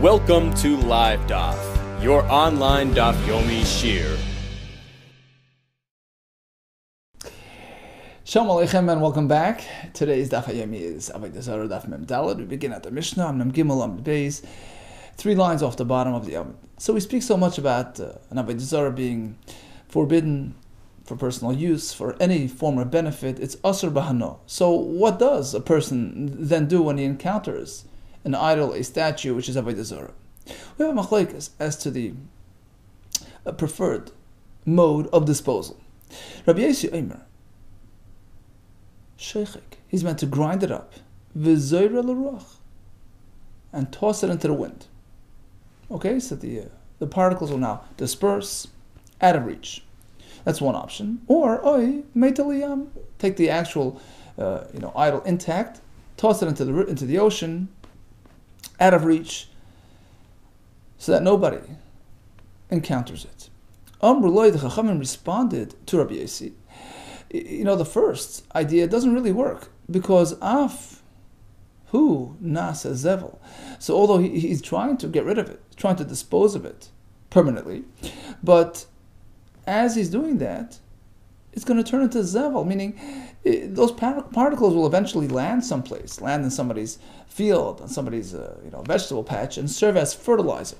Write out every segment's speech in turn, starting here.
Welcome to LiveDaf, your online Daf Yomi Shir. Shalom Aleichem and welcome back. Today's Daf Yomi is Avodah Zarah Daf Mem Daled. We begin at the Mishnah, Amnam Gimel Amnam Beis, 3 lines off the bottom of the Amud. So we speak so much about an Avodah Zarah being forbidden for personal use, for any form of benefit. It's Asur Bahano. So what does a person then do when he encounters an idol, a statue, which is Avodah Zarah? We have a machlokes as to the preferred mode of disposal. Rabbi Yossi Omer, Sheichik, he's meant to grind it up, v'zoyra l'ruach, and toss it into the wind. Okay, so the particles will now disperse out of reach. That's one option. Or oy metaliyam, take the actual idol intact, toss it into the ocean, out of reach, so that nobody encounters it. Amr loy, the Chachamim responded to Rabbi Yossi. The first idea doesn't really work, because af hu nasa zevel. So although he's trying to get rid of it, trying to dispose of it permanently, but as he's doing that, it's going to turn into zevel, meaning those particles will eventually land someplace, land in somebody's field, on somebody's vegetable patch, and serve as fertilizer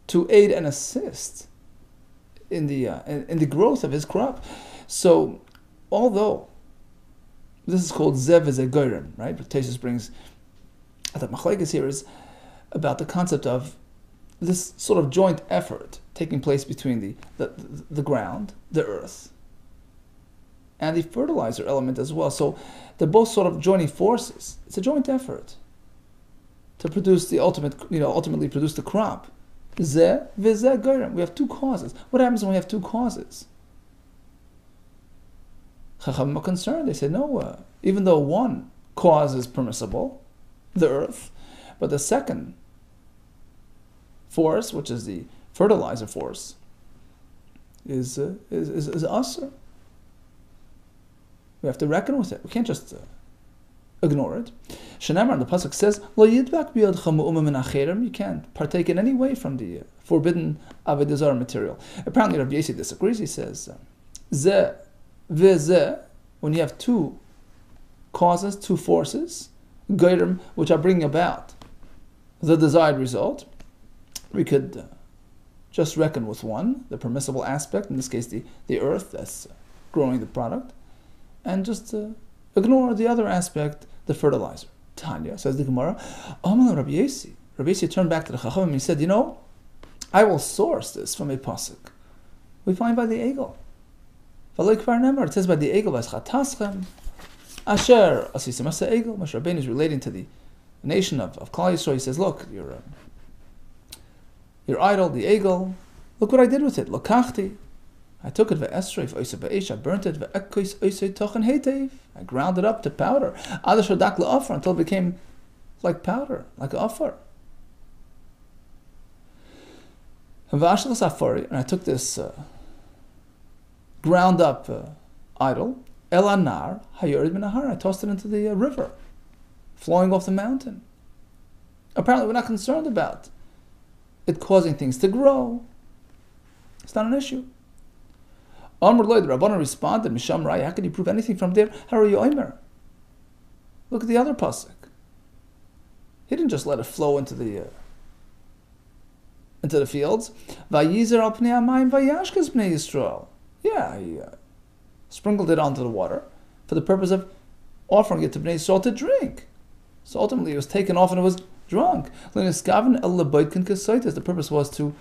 to aid and assist in the growth of his crop. So, although this is called zev zegorim, right? But Taisus brings that machlokes here is about the concept of this sort of joint effort taking place between the ground, the earth, and the fertilizer element as well. So they're both sort of joining forces. It's a joint effort to produce the ultimately produce the crop. Zeh v'zeh goyim. We have two causes. What happens when we have two causes? Chachamim are concerned. They say no. Even though one cause is permissible, the earth, but the second force, which is the fertilizer force, is usher. We have to reckon with it. We can't just ignore it. Shenamar, the pasuk says, "Lo yidbak biyadcha mu'umah min acherim." You can't partake in any way from the forbidden Avodah Zarah material. Apparently, Rabbi Yossi disagrees. He says, "Zeh v'zeh." When you have two causes, two forces, goyim, which are bringing about the desired result, we could just reckon with one, the permissible aspect, in this case the earth that's growing the product, and just ignore the other aspect, the fertilizer. Tanya, says the Gemara, Amal Rabbi Yossi. Rabbi Yossi turned back to the Chachamim and he said, I will source this from a pasuk. We find by the Egel. It says by the Egel, Asher Asisim Asa Egel. Moshe Rabbeinu is relating to the nation of Klal Yisrael. He says, look, your idol, the Egel, look what I did with it. Lokachti. I took it, I burnt it, I ground it up to powder, until it became like powder, like afar. And I took this ground up idol, elanar hayorid minahar. I tossed it into the river, flowing off the mountain. Apparently, we're not concerned about it causing things to grow. It's not an issue. Amr Lloyd, the Rabbanan responded, Misham Rai, how can you prove anything from there? How are you Omer? Look at the other pasuk. He didn't just let it flow into the fields. Vayizer al pnei hamayim vayashkes bnei Yisrael. Yeah, he sprinkled it onto the water for the purpose of offering it to bnei Yisrael to drink. So ultimately it was taken off and it was drunk. The purpose was to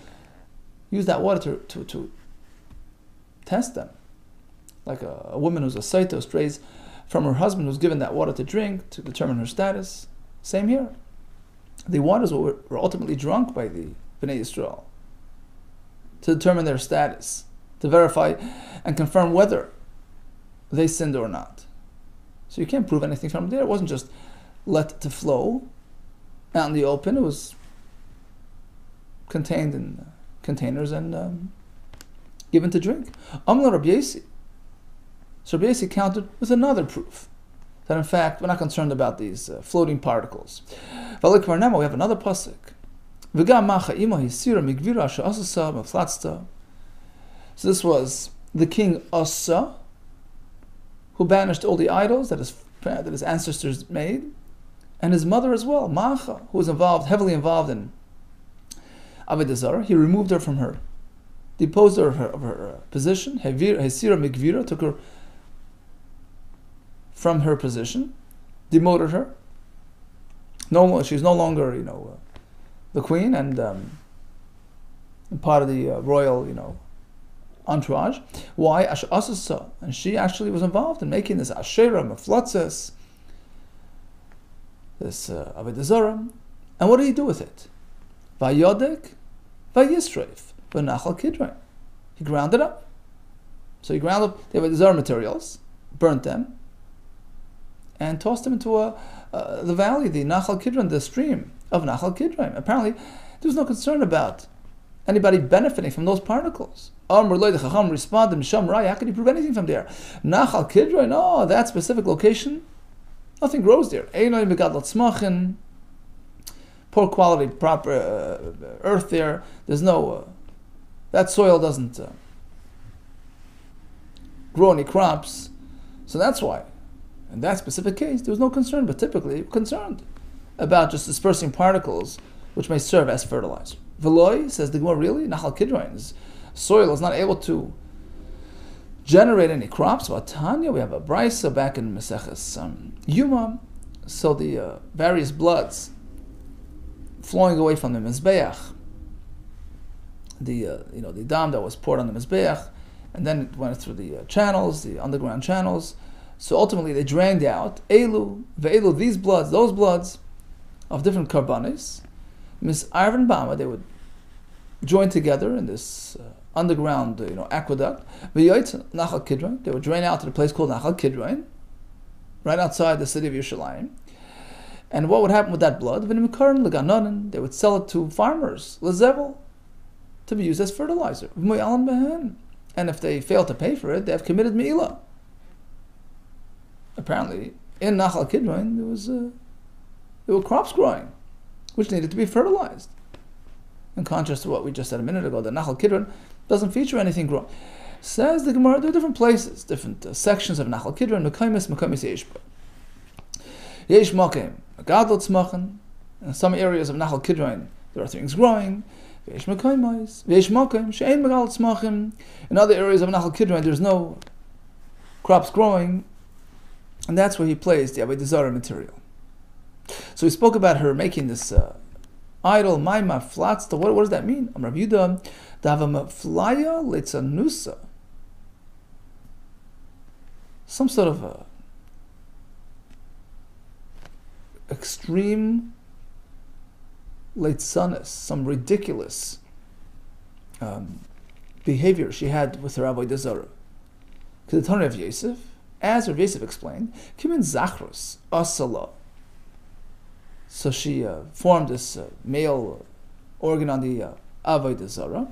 use that water to test them. Like a woman who's a saita, strays from her husband, who's given that water to drink to determine her status. Same here. The waters were ultimately drunk by the Bnei Yisrael to determine their status, to verify and confirm whether they sinned or not. So you can't prove anything from there. It wasn't just let to flow out in the open. It was contained in containers and given to drink. Amla Rabbi Yossi. So Rabbi Yossi countered with another proof. that in fact we're not concerned about these floating particles. We have another pasuk. So this was the king Asa, who banished all the idols that his ancestors made, and his mother as well, Macha, who was heavily involved in Avodah Zarah. He removed her from her, deposed her of her position. Hesira Mikvira, took her from her position, demoted her. She's no longer, the queen and part of the royal, entourage. Why? Asha, and she actually was involved in making this Asherah Meflatzes, this Avodah Zarah. And what did he do with it? Vayodek, Vayisreif, V'nachal Kidron. He ground it up. So he ground up the Avodah Zarah materials, burnt them, and tossed them into the valley, the Nachal Kidron, the stream of Nachal Kidron. Apparently, there was no concern about anybody benefiting from those particles. Amr Loi the Chacham responded, Misham Rai, how can you prove anything from there? Nachal Kidron, no, that specific location, nothing grows there. Einoi Megadlat Smachin, poor quality, proper earth there. There's no, that soil doesn't grow any crops. So that's why, in that specific case, there was no concern, but typically concerned about just dispersing particles which may serve as fertilizer. Veloy, says the Gemara, really? Nachal Kidron's soil is not able to generate any crops. But Tanya, we have a brisa back in Maseches Yuma. So the various bloods flowing away from the Mizbeach, the dam that was poured on the Mizbeach, and then it went through the channels, the underground channels. So ultimately they drained out Elu, Ve'elu, these bloods, those bloods of different karbanis. Miss Arvin Bama, they would join together in this underground aqueduct. Nachal Kidron, they would drain out to the place called Nachal Kidron, right outside the city of Yerushalayim. And what would happen with that blood? They would sell it to farmers, lezevel, to be used as fertilizer. And if they fail to pay for it, they have committed me'ilah. Apparently, in Nachal Kidron, there were crops growing, which needed to be fertilized. In contrast to what we just said a minute ago, the Nachal Kidron doesn't feature anything growing. Says the Gemara, there are different places, different sections of Nachal Kidron, Mekaimis Yeshba. Yesh Mokim, Gadol Tzmachan. In some areas of Nachal Kidron, there are things growing. Yesh Mekaimis, Yesh Mokim, She'ein Gadol Tzmachan. In other areas of Nachal Kidron, there's no crops growing, and that's where he placed the Avodah Zarah material. So we spoke about her making this idol, Maima Flats. What does that mean? Rav Yudah, Dava Flaya Litzanusa. Some sort of extreme Litzanis, some ridiculous behavior she had with her Avodah Zarah. To the Tanur of Yosef, as Rav Yosef explained, Kimin Zachrus Asala. So she formed this male organ on the Avodah Zarah.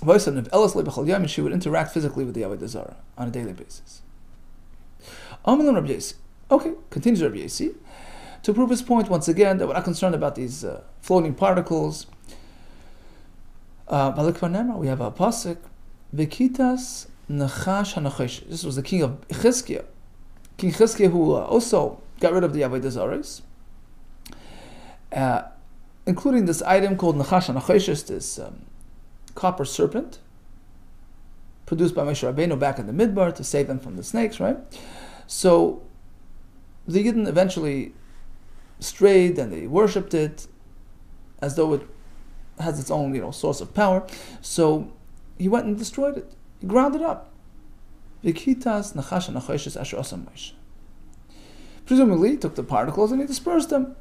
And she would interact physically with the Avodah Zarah on a daily basis. Okay, continues Rabbi Yossi to prove his point once again that we're not concerned about these floating particles. We have a pasuk, Vikitas Nachash HaNachash. This was the king of Chizkiah. King Chizkiah, who also got rid of the Avodah Zarahs, including this item called Nachash HaNachash, this copper serpent produced by Moshe Rabbeinu back in the Midbar to save them from the snakes, right? So the Yidden eventually strayed and they worshipped it as though it has its own, source of power. So he went and destroyed it. He ground it up. Vikitas Nachash HaNachash Asher Asam Moshe. Presumably, he took the particles and he dispersed them.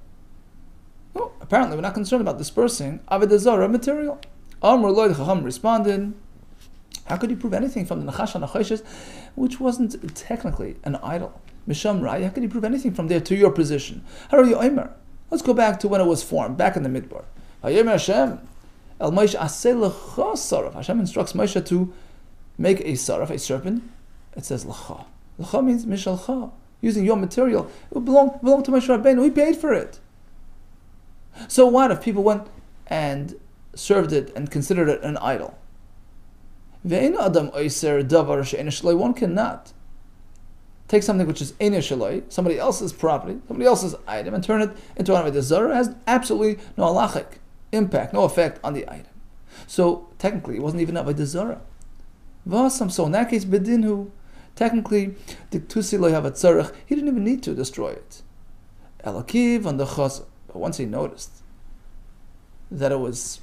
No, apparently we're not concerned about dispersing Avodah Zarah material. Amr Loi the Chacham responded, how could you prove anything from the Nachash HaNachash, which wasn't technically an idol? Misham Rai, how could you prove anything from there to your position? How are you Omer? Let's go back to when it was formed, back in the Midbar. Hashem, El Moshe Aseh L'cha Saraf. Hashem instructs Moshe to make a saraf, a serpent. It says L'cha. L'cha means Mishalcha. using your material, it belonged to Moshe Rabbeinu. He paid for it. So what if people went and served it and considered it an idol? One cannot take something which is Ein Shaloi, somebody else's property, somebody else's item, and turn it into an Avodah Zarah. It has absolutely no halachic impact, no effect on the item. So technically, it wasn't even Avodah Zarah. So in that case, Bedinhu, technically, the Tusi lo have a tzarech, he didn't even need to destroy it. Elakiv on the chaz, but once he noticed that it was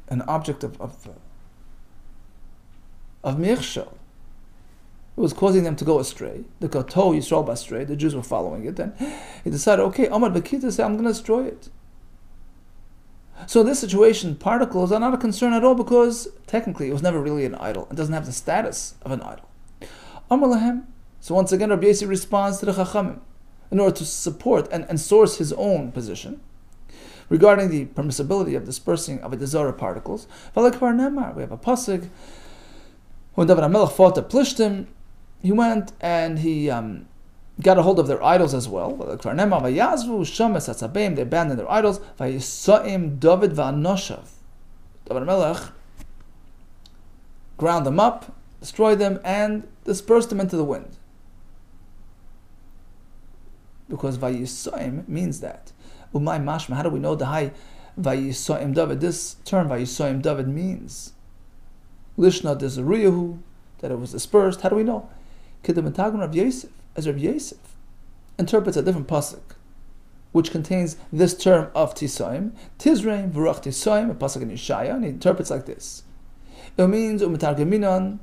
an object of mirchel, it was causing them to go astray. The Koto Yisrael astray, the Jews were following it. Then he decided, okay, Amar Bekita said, I'm going to destroy it. So in this situation, particles are not a concern at all because technically it was never really an idol. It doesn't have the status of an idol. Amar Lahem. So once again, Rabbi Yossi responds to the Chachamim in order to support and source his own position regarding the permissibility of dispersing of Avodah Zarah particles. We have a pasuk when David HaMelech fought the Plishtim. He went and he got a hold of their idols as well. They abandoned their idols. David HaMelech ground them up, destroyed them, and dispersed them into the wind. Because Vayisoim means that. Umay mashma, how do we know the high Vayisoim David? This term Vayisoim David means Lishna Desariyahu, that it was dispersed. How do we know? Kedematagun Rav Yosef, as Rav Yosef interprets a different pasuk, which contains this term of Tisoim, Tizreim V'rach Tisoim, a pasuk in Yeshaya, and he interprets like this. It means Umetargeminon.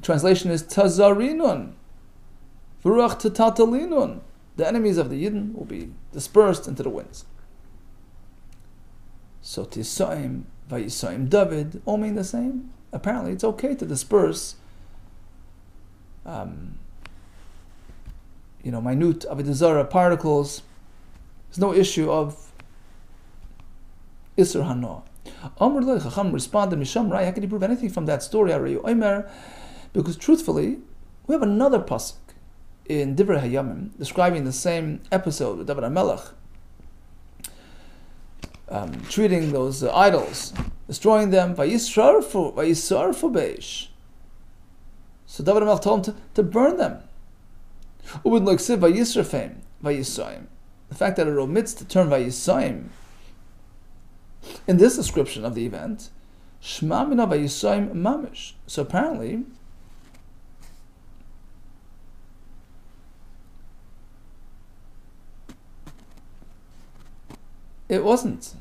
Translation is Tazarinun V'rach Tatatalinun. The enemies of the Yidden will be dispersed into the winds. So Tisoim, Vayisoim David, all mean the same. Apparently, it's okay to disperse minute Avodah Zarah particles. There's no issue of Isser Hanoah. Amr Loi Chacham responded, Misham Rai, how can you prove anything from that story? Because truthfully, we have another pasuk in Divrei Hayamim describing the same episode with David HaMelech treating those idols, destroying them. Vayisarfu beish. So David HaMelech told him to burn them. The fact that it omits the term Vayisoim in this description of the event, Shema mina Vayisoim mamish. So apparently, it wasn't.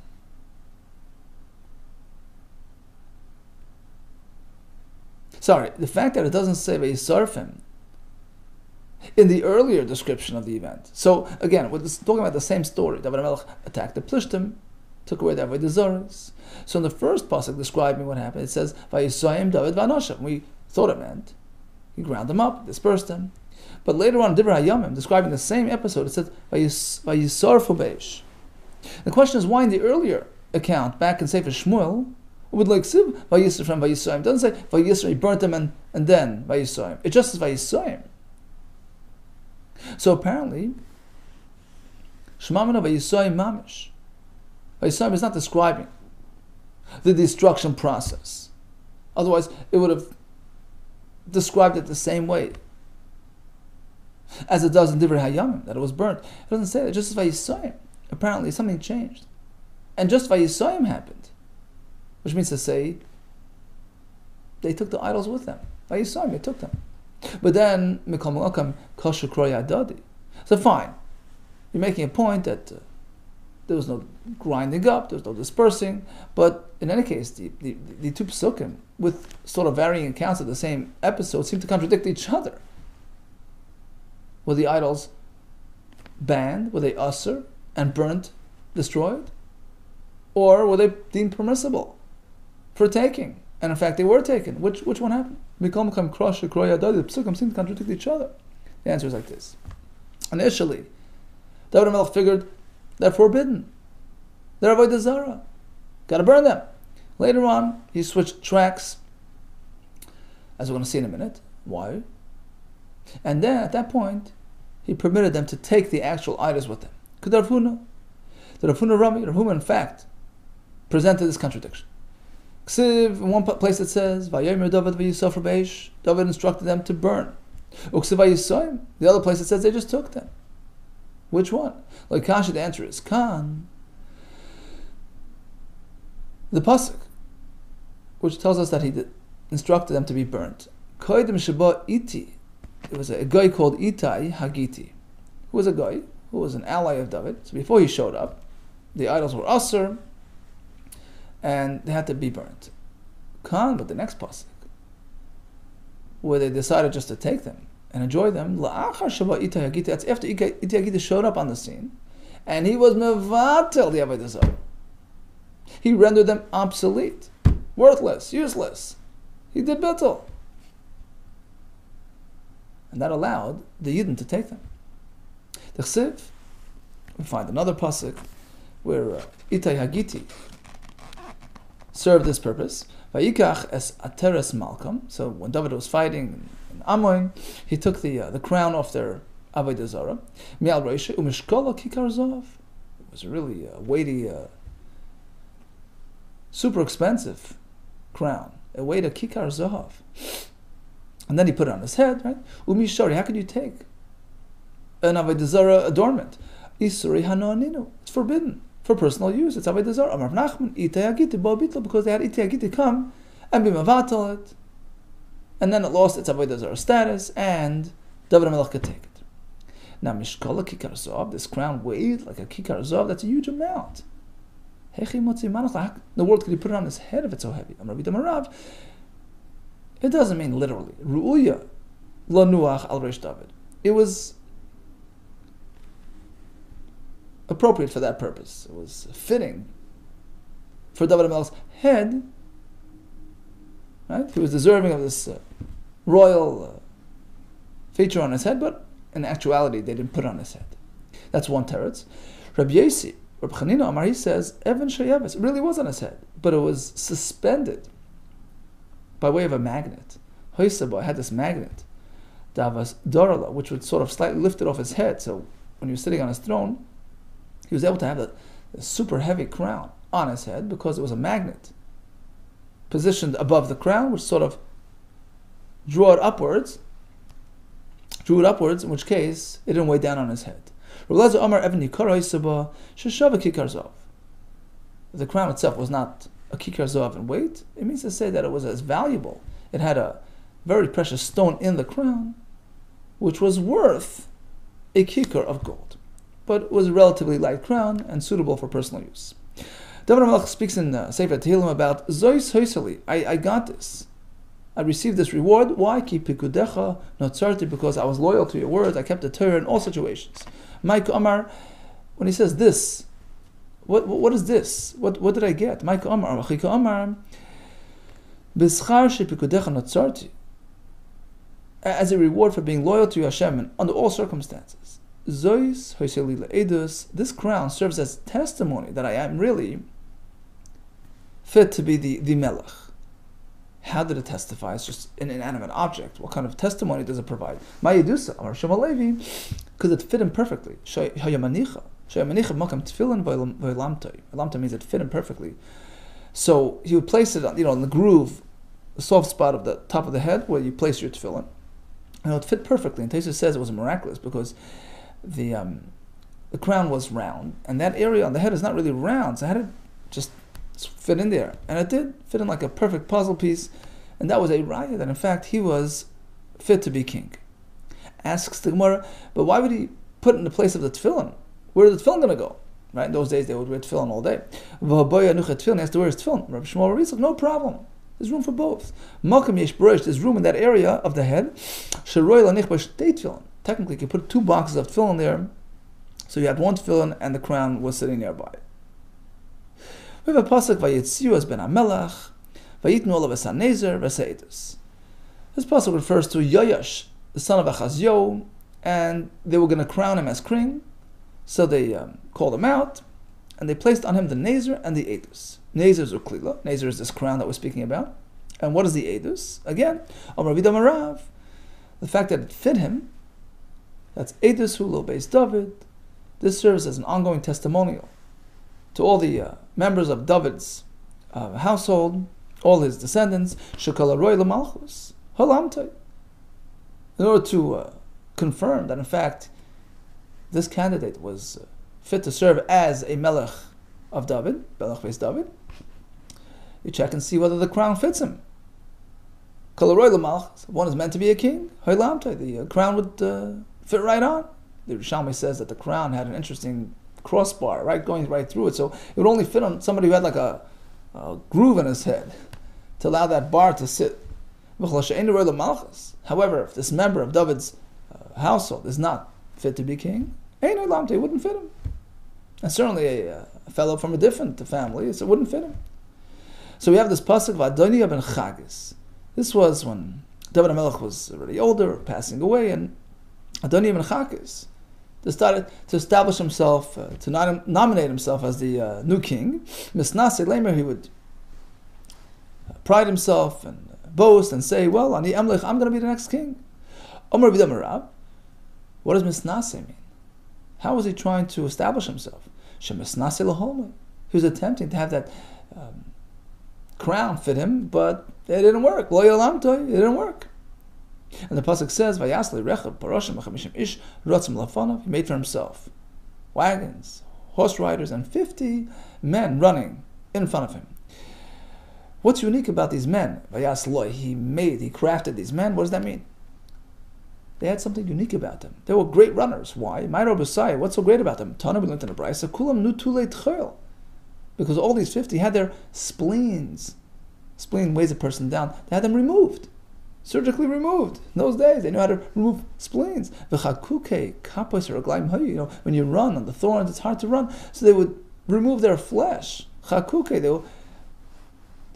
Sorry, the fact that it doesn't say Vayisarfim in the earlier description of the event. So again, we're talking about the same story. David HaMelech attacked the Plishtim, took away their Avodah Zarahs. So in the first pasuk describing what happened, it says Vayisoim David Vanoshav. We thought it meant he ground them up, dispersed them. But later on, Divrei Hayamim, describing the same episode, it says Vayisarfu beish. The question is why in the earlier account, back in Sefer Shmuel, would like Siv Vayisra from Vayisoim. It doesn't say Vayisra, he burnt them and then Vayisoim. It just says Vayisoim. So apparently, Shemamina Vayisoim mamish. Vayisoim is not describing the destruction process. Otherwise, it would have described it the same way as it does in Divrei Hayamim, that it was burnt. It doesn't say that, it just says Vayisoim. Apparently, something changed. And just Vayisoim happened. Which means to say, they took the idols with them. Vayisoim, they took them. But then, so fine, you're making a point that there was no grinding up, there was no dispersing, but in any case, the two psukim, with sort of varying accounts of the same episode, seem to contradict each other. Were the idols banned? Were they usher and burnt, destroyed? Or were they deemed permissible for taking? And in fact, they were taken. Which one happened? The psukim seem to contradict each other. The answer is like this. Initially, David HaMelech figured they're forbidden. They're Avodah Zarah. Got to burn them. Later on, he switched tracks, as we're going to see in a minute. Why? And then at that point, he permitted them to take the actual idols with them. The Rav Huna in fact presented this contradiction. In one place it says, David instructed them to burn. The other place it says they just took them. Which one? Like Kasha, the answer is Khan. The pasuk, which tells us that he instructed them to be burnt. It was a guy called Itai Hagiti, who was a guy who was an ally of David. So before he showed up, the idols were asur, and they had to be burnt. Khan, but the next pasuk, where they decided just to take them and enjoy them, that's after Itai Hagiti showed up on the scene, and he was mevatel the Avodah Zarah. He rendered them obsolete, worthless, useless. He did bittul. And that allowed the Yidden to take them. The Chsiv, we find another pasuk where Itai Hagiti served this purpose. Vayikach es ateres malkam. So when David was fighting in Ammon, he took the crown off their Avodah Zarah. Mial Reisha umishkola kikar zav. It was a really weighty, super expensive crown. It weighed a kikar zav. And then he put it on his head, right? Umishari, how could you take an Avodah Zarah adornment? Isuri hanoaninu. It's forbidden for personal use. It's Avodah Zarah. Amar Nachman, Itai Hagiti bo bitl, because they had Itai Hagiti come and be mevatel it. And then it lost its Avodah Zarah status, and David HaMelech could take it. Now, Mishkola kikar zav, this crown weighed like a kikar zav, that's a huge amount. Hechi motzi manach, the world could he put it on his head if it's so heavy? Amar Vidam Arav. It doesn't mean literally. Ru'uya lo nuach al reish David. It was appropriate for that purpose. It was fitting for David HaMelech's head. Right? He was deserving of this royal feature on his head, but in actuality, they didn't put it on his head. That's one teretz. Rabbi Yossi, Rabbi Chanina Amar, he says, Evan Shayavis, it really was on his head, but it was suspended by way of a magnet. Hoysaba had this magnet, Davas Dorala, which would sort of slightly lift it off his head. So when he was sitting on his throne, he was able to have the super heavy crown on his head because it was a magnet positioned above the crown, which sort of drew it upwards, in which case it didn't weigh down on his head. The crown itself was not a kikar zav in weight. It means to say that it was as valuable. It had a very precious stone in the crown, which was worth a kikar of gold. But it was a relatively light crown and suitable for personal use. David HaMelech speaks in Sefer Tehillim about Zois Hoysali. I got this. I received this reward. Why? Ki pikudecha notzarti, because I was loyal to your word. I kept the Torah in all situations. Mike Omar, when he says this, what is this? What did I get? Mike Omar, Achika Omar, B'schar shepikudecha notzarti, as a reward for being loyal to Hashem under all circumstances. Zois Hoysali le'edus. This crown serves as testimony that I am really fit to be the melech. How did it testify? It's just an inanimate object. What kind of testimony does it provide? Ma'yedusa, Amar Shema Levi, because it fit him perfectly. Shayamanicha makam tefillin v'lamtoi. Lamta means it fit him perfectly. So he would place it, in the groove, the soft spot of the top of the head where you place your tefillin, and it would fit perfectly. And Taisa says it was miraculous because the crown was round, and that area on the head is not really round, so how did it just fit in there? And it did fit in like a perfect puzzle piece, and that was a raya that in fact he was fit to be king. Asks the Gemara, but why would he put it in the place of the tefillin? Where is the tefillin going to go? Right? In those days they would wear tefillin all day. He has to wear his tefillin. Rabbi Shmuel Rizal, no problem. There's room for both. There's room in that area of the head. Technically, you could put 2 boxes of tefillin there, so you had one tefillin and the crown was sitting nearby. We have a pasuk, Vayitziu as ben Amelach, Vayitnu olav es hanezer v'seidus. This pasuk refers to Yoash, the son of Achazio, and they were going to crown him as king. So they called him out, and they placed on him the Nezer and the Edus. Nezer is Uklila. Nezer is this crown that we're speaking about. And what is the Edus? Again, Amar Vidam Arav, the fact that it fit him, that's Eidus Hu Lo Beis David. This serves as an ongoing testimonial to all the members of David's household, all his descendants, Shekal Aroi L'Malchus, Halamtai, in order to confirm that in fact this candidate was fit to serve as a Melech of David, Melech Beis David. You check and see whether the crown fits him. Kol Aroi L'Malchus, one is meant to be a king, Halamtai, the crown would fit right on. The Rishalmi says that the crown had an interesting crossbar, right, going right through it, so it would only fit on somebody who had like a groove in his head to allow that bar to sit. However, if this member of David's household is not fit to be king, it wouldn't fit him. And certainly a fellow from a different family, so it wouldn't fit him. So we have this pasuk of Adoniah ben Chagis. This was when David HaMelech was already older, passing away, and Adoniah ben Chagis decided to establish himself, to nominate himself as the new king. Misnase Lamer, he would pride himself and boast and say, well, Ani Emlech, I'm going to be the next king. Omer B'Damarab. What does Misnase mean? How was he trying to establish himself? Shemisnase Laholma. He was attempting to have that crown fit him, but it didn't work. Lo Yolamtoi, it didn't work. And the pasuk says, "Vayasli rechav parashim mechamishim ish rotzim lafanav." He made for himself wagons, horse riders, and 50 men running in front of him. What's unique about these men? Vayasli, he crafted these men. What does that mean? They had something unique about them. They were great runners. Why? Ma'iro B'Sai. What's so great about them? Tana we learned in the Brayso, kulam nutulei tchel, because all these 50 had their spleens. Spleen weighs a person down. They had them removed. Surgically removed. In those days, they knew how to remove spleens. When you run on the thorns, it's hard to run. So they would remove their flesh. They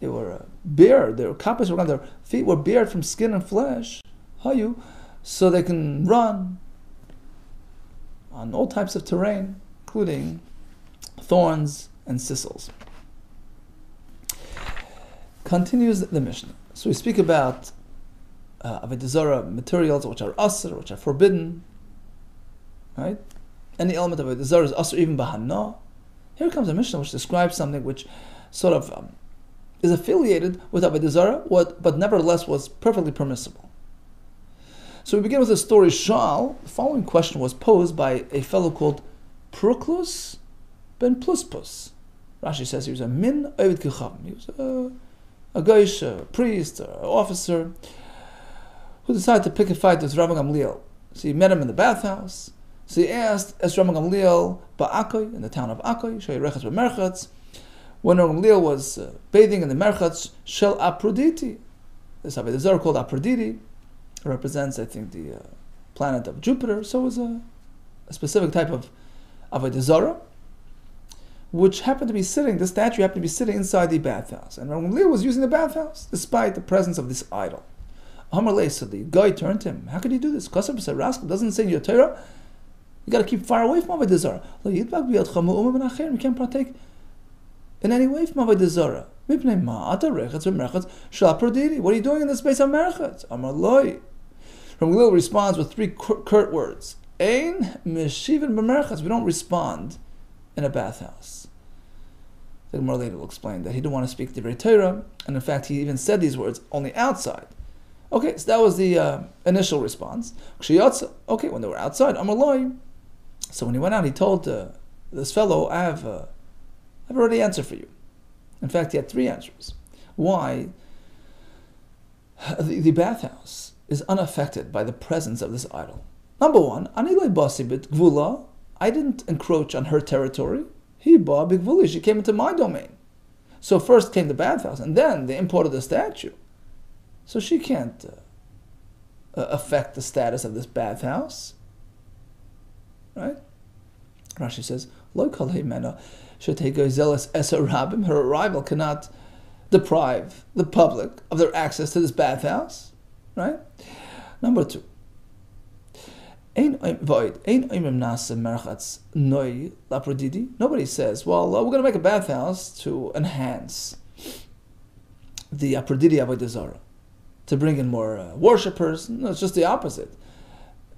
were bared. Their kapos were gone. Their feet were bared from skin and flesh. So they can run on all types of terrain, including thorns and thistles. Continues the Mishnah. So we speak about Avodah Zarah materials which are asr, which are forbidden, right? Any element of Avodah Zarah is asr, even bahana. Here comes a Mishnah which describes something which sort of is affiliated with Avodah Zarah, but nevertheless was perfectly permissible. So we begin with the story Shal. The following question was posed by a fellow called Proclus ben Pluspus. Rashi says he was a min ovid kichavim. He was a goyish, a priest, an officer, who decided to pick a fight with Rabbi Gamliel. So he met him in the bathhouse. So he asked, Es Rabbi Gamliel ba'akoy, in the town of Akoy, Shei Rechatz b'merchatz, when Rabbi Gamliel was bathing in the merchatz, Shel Aphrodite. This Avodah Zarah called Aphrodite represents, I think, the planet of Jupiter. So it was a specific type of Avodah Zarah, which happened to be sitting, the statue happened to be sitting inside the bathhouse. And Rabbi Gamliel was using the bathhouse, despite the presence of this idol. So the guy turned to him. How could you do this? Doesn't say in your Torah, you got to keep far away from Avodah Zarah. You can't partake in any way from Avodah Zarah. What are you doing in the space of merchatz? Rabbi Gamliel responds with 3 curt words. Ein meshivin b'merchatz. We don't respond in a bathhouse. The Gemara later will explain that he didn't want to speak the very Torah, and in fact he even said these words only outside. Okay, so that was the initial response. Okay, when they were outside, so when he went out, he told this fellow, I've already answered for you. In fact, he had 3 answers. Why the bathhouse is unaffected by the presence of this idol. Number 1, I didn't encroach on her territory. She came into my domain. So first came the bathhouse, and then they imported the statue. So she can't affect the status of this bathhouse, right? Rashi says, her arrival cannot deprive the public of their access to this bathhouse, right? Number 2, nobody says, well, we're going to make a bathhouse to enhance the Aphrodite Avodah Zarah. to bring in more worshippers. No, it's just the opposite.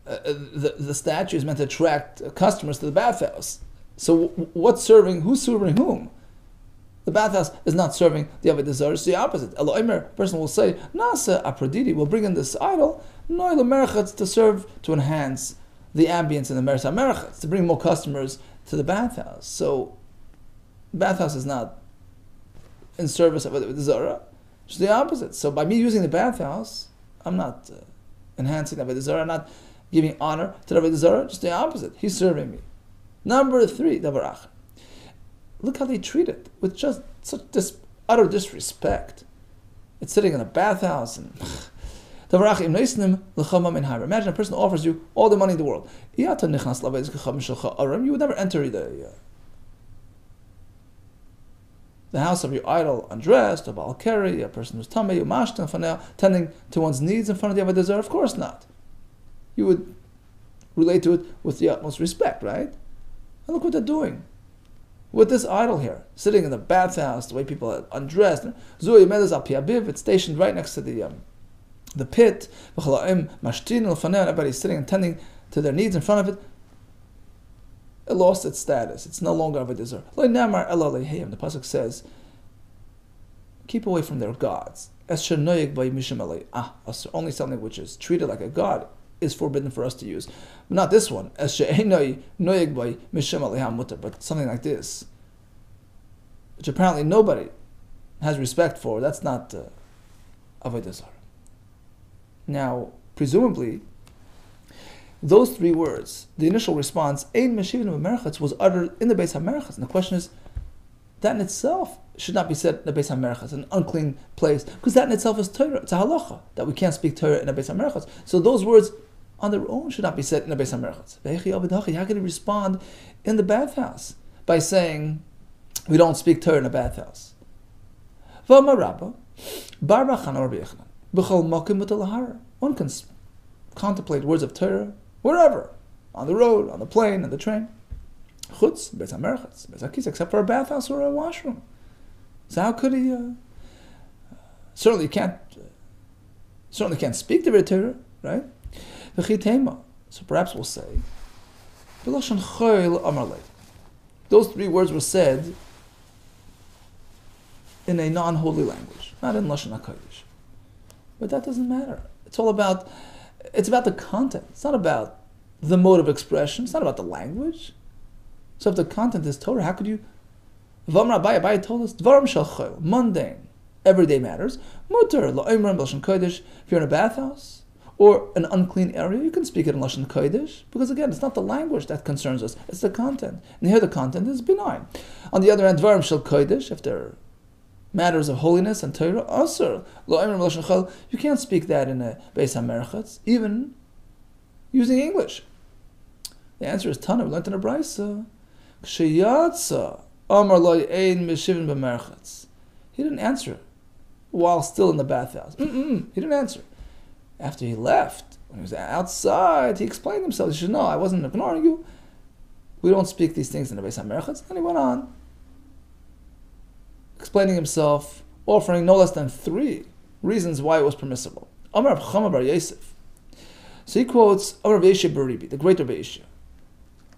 The statue is meant to attract customers to the bathhouse. So who's serving whom? The bathhouse is not serving the Avodah Zarah, it's the opposite. A person will say, Nasa Aprodidi, we'll bring in this idol, to serve, to enhance the ambience in the Meretz HaMerchatz, to bring more customers to the bathhouse. So, the bathhouse is not in service of Avodah Zarah, it's the opposite. So, by me using the bathhouse, I'm not enhancing Avodah Zarah, I'm not giving honor to the Avodah Zarah, just the opposite. He's serving me. Number 3, Davar Achar. Look how they treat it with just such utter disrespect. It's sitting in a bathhouse and imagine a person offers you all the money in the world. You would never enter the house of your idol undressed, of al-keri, a person who's tamei, mashtan, tending to one's needs in front of the Avodah Zarah. Of course not. You would relate to it with the utmost respect, right? And look what they're doing with this idol here, sitting in the bathhouse, the way people are undressed. It's stationed right next to the pit. Everybody's sitting and tending to their needs in front of it. It lost its status. It's no longer Avodah Zarah. The pasuk says, keep away from their gods. Only something which is treated like a god is forbidden for us to use. But not this one. But something like this, which apparently nobody has respect for. That's not Avodah Zarah. Now, presumably, those 3 words, the initial response, Ein Meshivin B'Merchatz, was uttered in the Beis HaMerchatz. And the question is, that in itself should not be said in the Beis HaMerchatz, an unclean place, because that in itself is Torah. It's a halacha that we can't speak Torah in the Beis HaMerchatz. So those words on their own should not be said in the Beis HaMerchatz. How can he respond in the bathhouse by saying, we don't speak Torah in the bathhouse? One can contemplate words of Torah wherever, on the road, on the plane, on the train. Chutz, Beis HaMerchatz, Beis HaKis, except for a bathhouse or a washroom. So how could he? Certainly can't speak the Torah, right? So perhaps we'll say, those 3 words were said in a non-holy language, not in Lashon HaKodesh. But that doesn't matter. It's about the content. It's not about the mode of expression. It's not about the language. So if the content is Torah, how could you? Abaye told us, Dvarim shel chol, mundane, everyday matters. Mutar la'omrim b'lashon kodesh. If you're in a bathhouse or an unclean area, you can speak it in Lashon Kodesh, because again, it's not the language that concerns us, it's the content. And here the content is benign. On the other hand, Dvarim shel kodesh, if they're matters of holiness and Torah, asur la'omrim b'lashon chol, you can't speak that in a Beis HaMerchatz, even using English. The answer is Tana. We learned in a brayso. K'sheyatsa amar lo ein meshivin b'merchatz. He didn't answer while still in the bathhouse. He didn't answer. After he left, when he was outside, he explained himself. He said, no, I wasn't ignoring you. We don't speak these things in the Beis HaMerchatz. And he went on, explaining himself, offering no less than 3 reasons why it was permissible. Amar Rav Chama bar Yosef. So he quotes Amar Rav Yeshe bar Ribi, the great Rav Yeshe.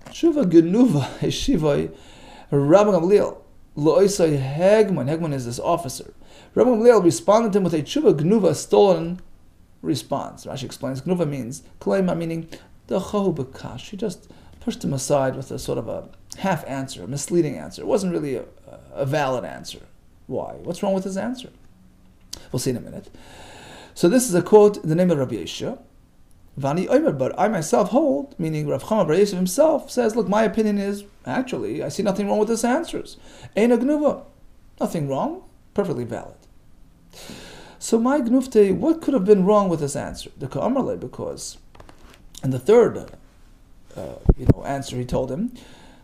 Shuva genuva heshivai Rabbi Gamliel lo'isai hegman. Hegman is this officer. Rabbi Gamliel responded to him with a tshuva genuva, stolen response. Rashi explains genuva means kleima, meaning the chahu b'kash. He just pushed him aside with a sort of a half answer, a misleading answer. It wasn't really a valid answer. Why? What's wrong with his answer? We'll see in a minute. So this is a quote in the name of Rabbi Yeshua. Vani Omer, but I myself hold, meaning Rav Chama bar Yosef himself says, look, my opinion is, actually, I see nothing wrong with his answers. Ein gnuva, nothing wrong, perfectly valid. So my gnufte, what could have been wrong with his answer? The Ka'amarle, because in the third answer he told him,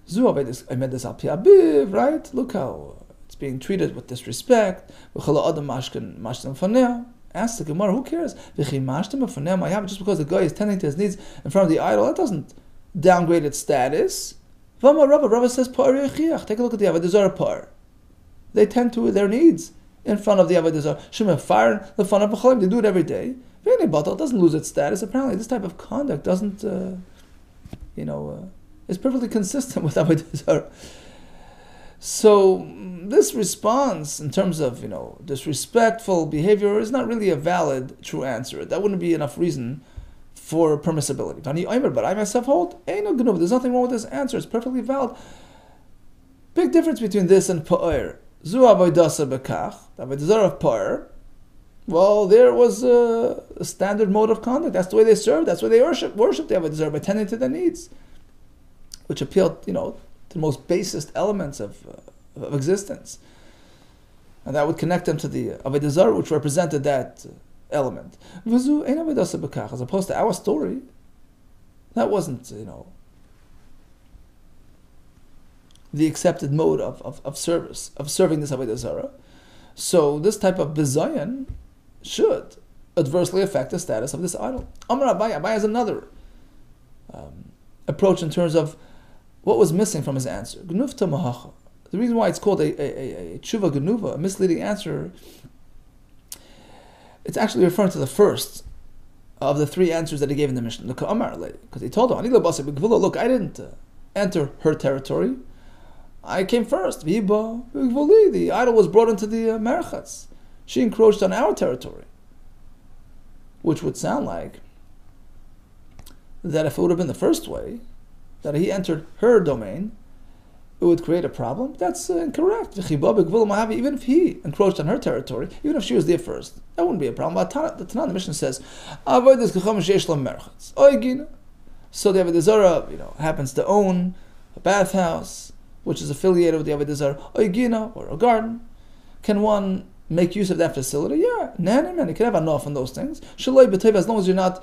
Zu I made this al pi abiv, right? Look how it's being treated with disrespect. V'chala adam mashkan faneh. Ask the Gemara, who cares? Just because the guy is tending to his needs in front of the idol, that doesn't downgrade its status. Rava says, take a look at the Avodah Zarah par. They tend to their needs in front of the Avodah Zarah. Shema fire the fun of B'cholim. They do it every day. It doesn't lose its status. Apparently, this type of conduct doesn't, is perfectly consistent with Avodah Zarah. So this response, in terms of disrespectful behavior, is not really a valid, true answer. That wouldn't be enough reason for permissibility. But I myself hold, there's nothing wrong with this answer. It's perfectly valid. Big difference between this and pa'ir. Zu avodah bekach, the Avodah Zarah of pa'ir. Well, there was a standard mode of conduct. That's the way they served. That's the way they worship the Avodah Zarah by tending to their needs, which appealed, to the most basest elements of existence, and that would connect them to the Avodah Zarah, which represented that element. As opposed to our story, that wasn't, the accepted mode of service, of serving this Avodah Zarah. So this type of bizayon should adversely affect the status of this idol. Amar Abaye has another approach in terms of what was missing from his answer. Gnufta mahacha. The reason why it's called a tshuva genuva, a misleading answer, it's actually referring to the first of the three answers that he gave in the Mishnah. Because he told him, look, I didn't enter her territory. I came first. The idol was brought into the merchatz. She encroached on our territory. Which would sound like that if it would have been the first way, that he entered her domain, it would create a problem. That's incorrect. Even if he encroached on her territory, even if she was there first, that wouldn't be a problem. But the Tanakh, the Mishnah says, so the Avodah Zarah, happens to own a bathhouse, which is affiliated with the Avodah Zarah, or a garden. Can one make use of that facility? Yeah, you can have enough on those things. As long as you're not,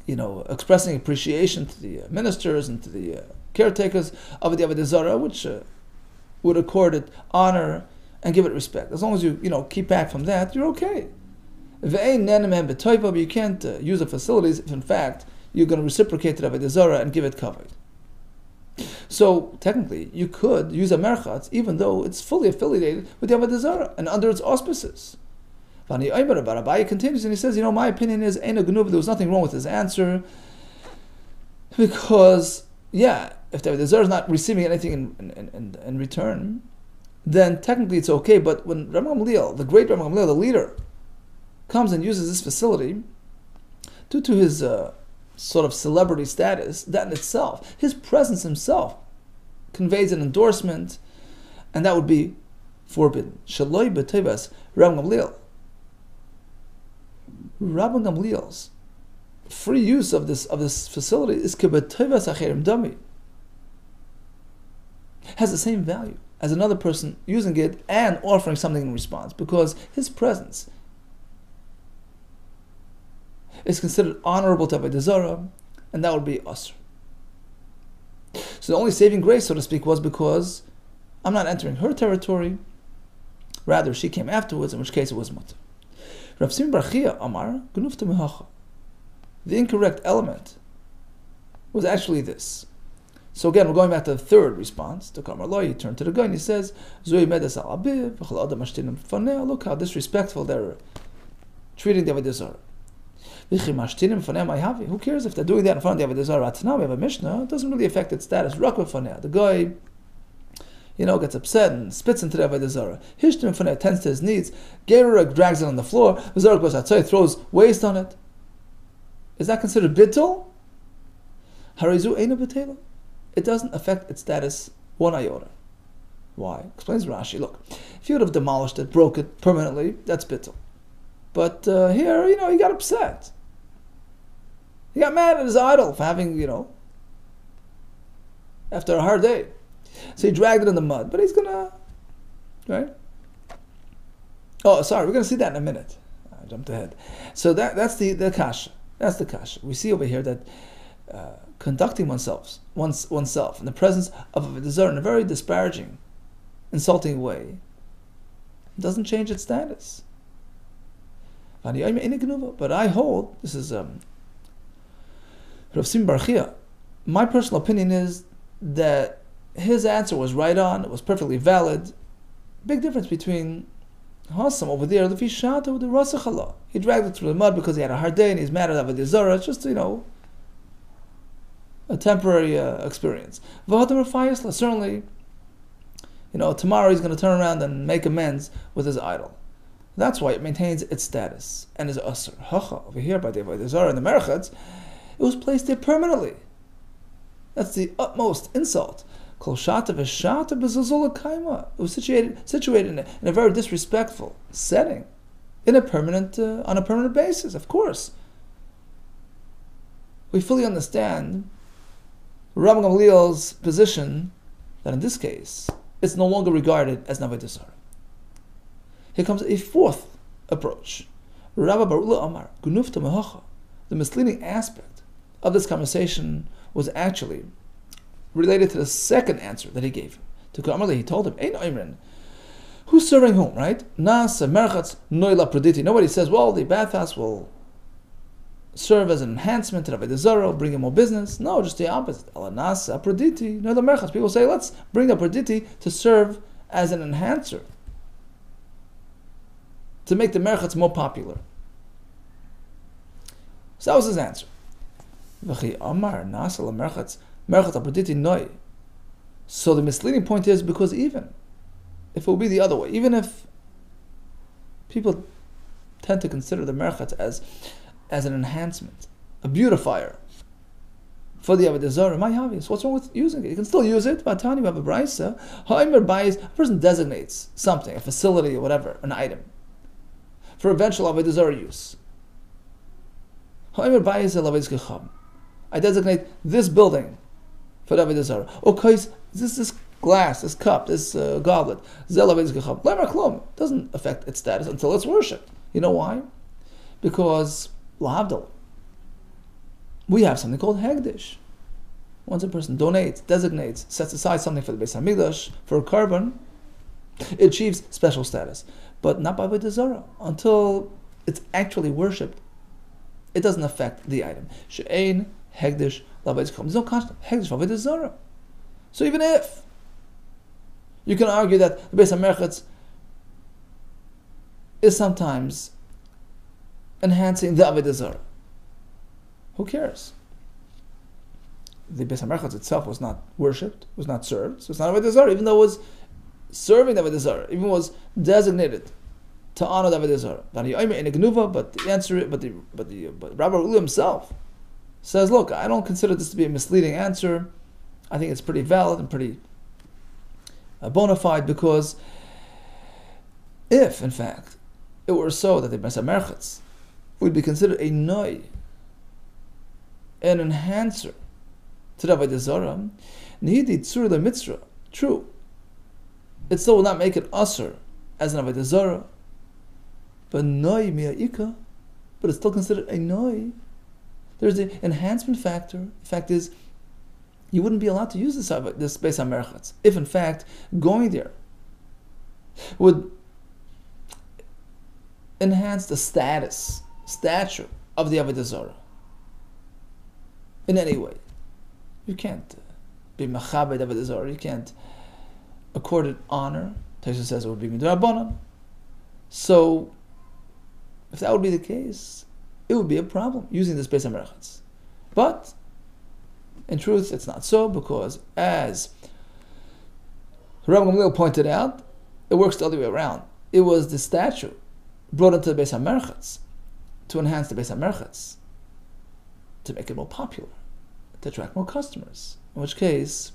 expressing appreciation to the ministers and to the caretakers of the Avodah Zarah, which would accord it honor and give it respect. As long as you, keep back from that, you're okay. But you can't use the facilities if, in fact, you're going to reciprocate to the Avodah Zarah and give it covered. So, technically, you could use a merchatz even though it's fully affiliated with the Avodah Zarah and under its auspices. Abaye continues and he says, my opinion is, there was nothing wrong with his answer, because, if the Avodah Zarah is not receiving anything in return, then technically it's okay. But when Rabbi Gamliel, the great Rabbi Gamliel, the leader, comes and uses this facility, due to his sort of celebrity status, that in itself, his presence himself, conveys an endorsement, and that would be forbidden. Shaloi b'tevas Rabbi Gamliel. Rabbi Gamliel's free use of this facility is kebetevas acherim dami. Has the same value as another person using it and offering something in response, because his presence is considered honorable to Avodah Zarah, and that would be asr. So the only saving grace, so to speak, was because I'm not entering her territory, rather she came afterwards, in which case it was mutter. Rav Simon Bar Chia Amar Gnufta Mehacha. The incorrect element was actually this. So again, we're going back to the third response. To Kamar Lo, he turned to the guy and he says, Zui medes al abiv, v'chol adam mashtinim faneh. Look how disrespectful they're treating the Avodah Zarah. Who cares if they're doing that in front of the Avodah Zarah? Now we have a Mishnah. It doesn't really affect its status. The guy, gets upset and spits into the Avodah Zarah. Hishtim faneh tends to his needs. Gerura drags it on the floor. The Zarah goes outside, throws waste on it. Is that considered bittul? Harizu eina b'tela. It doesn't affect its status one iota. Why? Explains Rashi. Look, if you would have demolished it, broke it permanently, that's bittul. But here, he got upset. He got mad at his idol for having, after a hard day. So he dragged it in the mud. But he's gonna, right? Oh, sorry, we're gonna see that in a minute. I jumped ahead. So that's the kasha. That's the kasha. We see over here that conducting oneself in the presence of Avodah Zarah in a very disparaging, insulting way doesn't change its status. But I hold, this is Rav Simon Bar Chia, my personal opinion is that his answer was right on, it was perfectly valid. Big difference between Hassam over there, the fishata with the rasachala. He dragged it through the mud because he had a hard day and he's mad at Avodah Zarah. It's just, a temporary experience. Certainly, tomorrow he's going to turn around and make amends with his idol. That's why it maintains its status and is asr. Hacha, over here by the Avodah Zarah and the merchatz, it was placed there permanently. That's the utmost insult. It was situated in a very disrespectful setting, on a permanent basis. Of course, we fully understand Rabbi Gamliel's position that in this case it's no longer regarded as Avodah Zarah. Here comes a fourth approach. Rabbi Barula Amar Gunufta Mehacha. The misleading aspect of this conversation was actually related to the second answer that he gave him. To Amarli, he told him, Ein Oimrin, who's serving whom, right? Nas merchatz noila proditi. Nobody says, well, the bathhouse will serve as an enhancement to Avodah Zarah, bring in more business. No, just the opposite. Ala nas proditi noila merchatz. People say, let's bring the proditi to serve as an enhancer, to make the merchatz more popular. So that was his answer. So the misleading point is because even if it will be the other way, even if people tend to consider the merchatz as an enhancement, a beautifier for the Avodah Zarah, my obvious. What's wrong with using it? You can still use it. But you have a brisa. A person designates something, a facility or whatever, an item, for eventual Avodah Zarah use. I designate this building for Avodah Zarah. Okay, this glass, this cup, this goblet, doesn't affect its status until it's worshipped. You know why? Because lahavdil, we have something called hegdish. Once a person donates, designates, sets aside something for the Beis Hamikdash, for a carbon, it achieves special status. But not by Avodah Zarah. Until it's actually worshipped, it doesn't affect the item. She'ein hegdish l'Avodah Zarah. There's no constant hegdish for Avodah Zarah. So even if you can argue that the Beis HaMerchatz is sometimes enhancing the Avodah Zarah, who cares? The Beis HaMerchatz itself was not worshipped, was not served, so it's not Avodah Zarah, even though it was serving the Avodah Zarah, even was designated to honor the Avodah Zarah. But the answer, but Rabbi Ulu himself says, look, I don't consider this to be a misleading answer. I think it's pretty valid and pretty bona fide, because if, in fact, it were so that the Beis HaMerchatz would be considered a noi, an enhancer to the Avodah Zarah, nihidi tzur le mitzra, true, it still will not make it usher as an Avodah Zarah, but noi mi'a'ika, but it's still considered a noi. There's the enhancement factor. The fact is, you wouldn't be allowed to use this Beis HaMerchatz if, in fact, going there would enhance the stature of the Avodah Zarah in any way. You can't be machabed Avodah Zarah. You can't accord it honor. Taisa says it would be midrabanan. So, if that would be the case, it would be a problem using this Beis HaMerchatz. But in truth, it's not so, because as Rabbi Gamliel pointed out, it works the other way around. It was the statue brought into the Beis HaMerchatz to enhance the Beis HaMerchatz, to make it more popular, to attract more customers. In which case,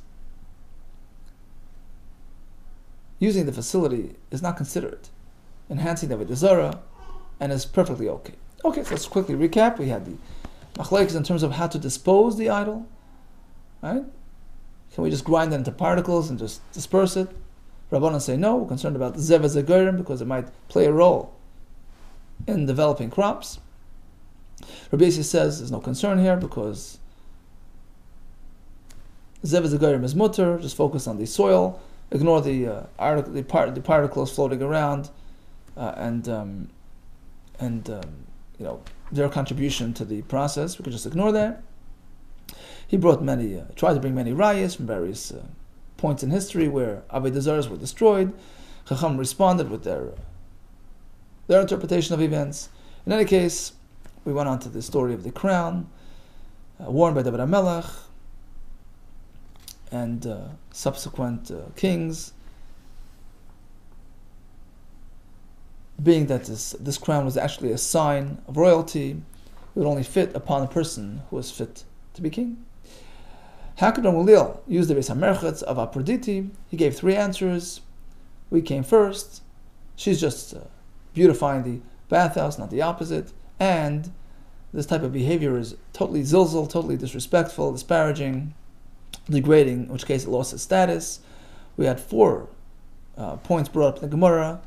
using the facility is not considered enhancing the Avodah Zarah, and is perfectly okay. Okay, so let's quickly recap. We had the machlekes in terms of how to dispose the idol. Right? Can we just grind it into particles and just disperse it? Rabbanan say no. We're concerned about the zev zegorim because it might play a role in developing crops. Rabbi Yossi says there's no concern here because zev zegorim is mutter. Just focus on the soil. Ignore the particles floating around, and their contribution to the process. We could just ignore that. He brought tried to bring many rayas from various points in history where Avodah Zarahs were destroyed. Chacham responded with their their interpretation of events. In any case, we went on to the story of the crown, worn by David HaMelech and subsequent kings, being that this crown was actually a sign of royalty. It would only fit upon a person who was fit to be king. How could Gamaliel use the Beis HaMerchetz of Aphrodite? He gave 3 answers. We came first. She's just beautifying the bathhouse, not the opposite. And this type of behavior is totally zilzal, totally disrespectful, disparaging, degrading, in which case it lost its status. We had 4 points brought up in the Gemara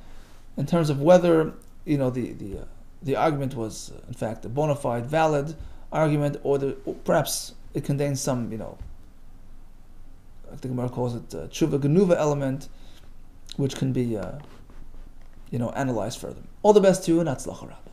in terms of whether the argument was in fact a bona fide, valid argument, or perhaps it contains some, like the Gemara calls it tshuva genuva element, which can be analyzed further. All the best to you, and Hatzlacha Rabbah.